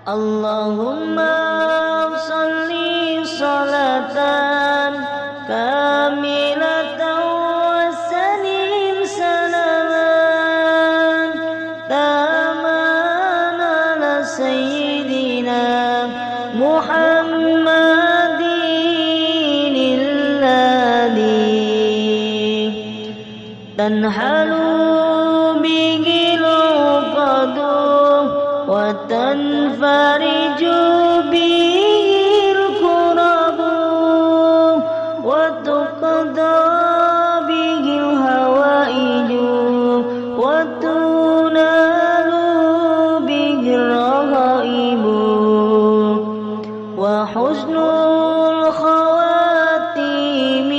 اللهم صل صلاة كاملة وسلم سلاما تاما على سيدنا محمد الذي تنحل به العقد وتنفرج به الكرب وتقضى به الهوائج وتنال به الرغائب وحسن الخواتيم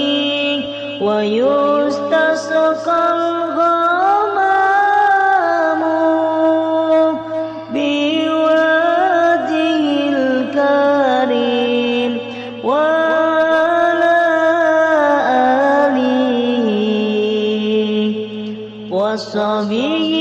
ويستسقى الغمام بوجهه الكريم وعلى آله وصحبه